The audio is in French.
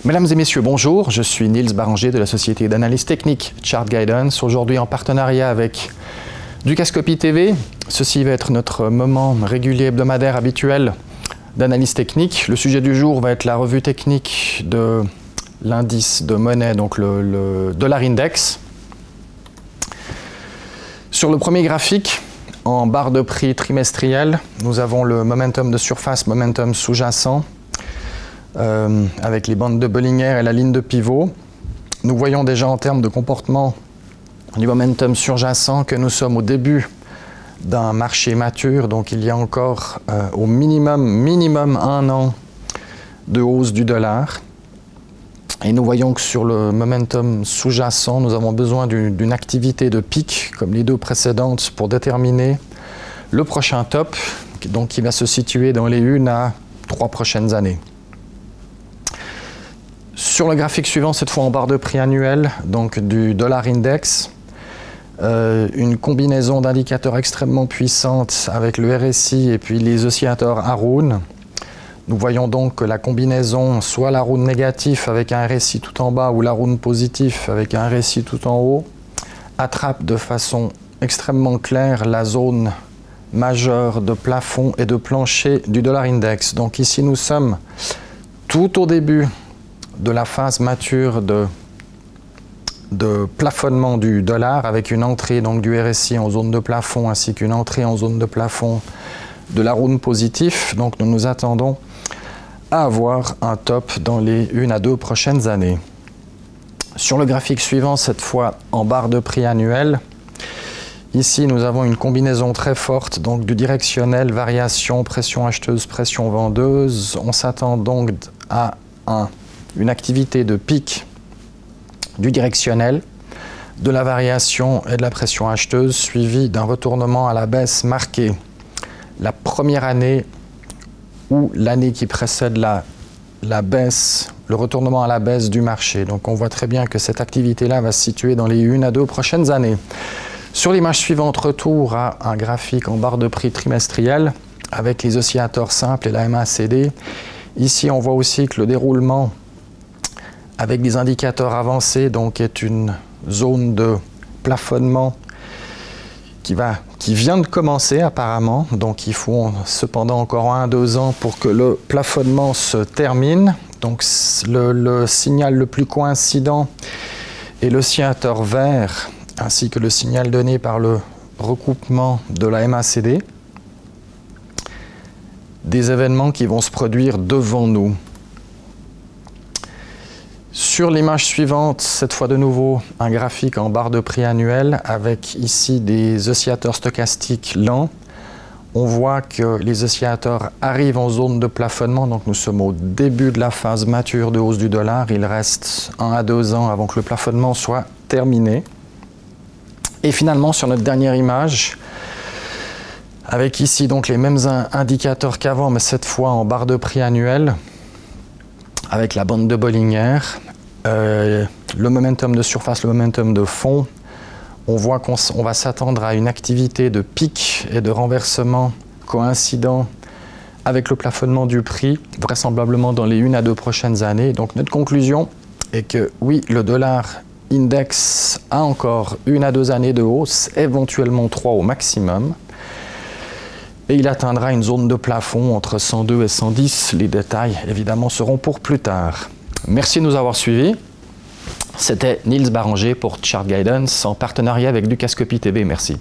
Mesdames et messieurs, bonjour. Je suis Niels Baranger de la société d'analyse technique Chart Guidance. Aujourd'hui en partenariat avec Dukascopy TV. Ceci va être notre moment régulier hebdomadaire habituel d'analyse technique. Le sujet du jour va être la revue technique de l'indice de monnaie, donc le dollar index. Sur le premier graphique, en barre de prix trimestrielle, nous avons le momentum de surface, momentum sous-jacent, avec les bandes de Bollinger et la ligne de pivot. Nous voyons déjà en termes de comportement du momentum surjacent que nous sommes au début d'un marché mature, donc il y a encore au minimum un an de hausse du dollar. Et nous voyons que sur le momentum sous-jacent, nous avons besoin d'une activité de pic, comme les deux précédentes, pour déterminer le prochain top, donc qui va se situer dans les 1 à 3 prochaines années. Sur le graphique suivant, cette fois en barre de prix annuelle, donc du dollar index, une combinaison d'indicateurs extrêmement puissante avec le RSI et puis les oscillateurs Haroun. Nous voyons donc que la combinaison, soit l'Haroun négatif avec un RSI tout en bas ou l'Haroun positif avec un RSI tout en haut, attrape de façon extrêmement claire la zone majeure de plafond et de plancher du dollar index. Donc ici nous sommes tout au début de la phase mature de plafonnement du dollar avec une entrée donc du RSI en zone de plafond ainsi qu'une entrée en zone de plafond de l'Haroun positif. Donc nous nous attendons à avoir un top dans les 1 à 2 prochaines années. Sur le graphique suivant, cette fois en barre de prix annuelle, ici nous avons une combinaison très forte donc du directionnel, variation, pression acheteuse, pression vendeuse. On s'attend donc à une activité de pic du directionnel, de la variation et de la pression acheteuse, suivie d'un retournement à la baisse marqué la première année ou l'année qui précède la baisse, le retournement à la baisse du marché. Donc on voit très bien que cette activité-là va se situer dans les 1 à 2 prochaines années. Sur l'image suivante, retour à un graphique en barre de prix trimestriel avec les oscillateurs simples et la MACD. Ici, on voit aussi que le déroulement avec des indicateurs avancés donc est une zone de plafonnement qui vient de commencer apparemment, donc il faut cependant encore 1 à 2 ans pour que le plafonnement se termine. Donc le signal le plus coïncident est l'oscillateur vert, ainsi que le signal donné par le recoupement de la MACD. Des événements qui vont se produire devant nous. Sur l'image suivante, cette fois de nouveau, un graphique en barre de prix annuelle avec ici des oscillateurs stochastiques lents. On voit que les oscillateurs arrivent en zone de plafonnement, donc nous sommes au début de la phase mature de hausse du dollar. Il reste 1 à 2 ans avant que le plafonnement soit terminé. Et finalement, sur notre dernière image, avec ici donc les mêmes indicateurs qu'avant, mais cette fois en barre de prix annuelle, avec la bande de Bollinger, le momentum de surface, le momentum de fond, on voit qu'on va s'attendre à une activité de pic et de renversement coïncident avec le plafonnement du prix, vraisemblablement dans les 1 à 2 prochaines années. Donc notre conclusion est que oui, le dollar index a encore 1 à 2 années de hausse, éventuellement 3 au maximum. Et il atteindra une zone de plafond entre 102 et 110. Les détails, évidemment, seront pour plus tard. Merci de nous avoir suivis. C'était Niels Baranger pour Chart Guidance en partenariat avec Dukascopy TV. Merci.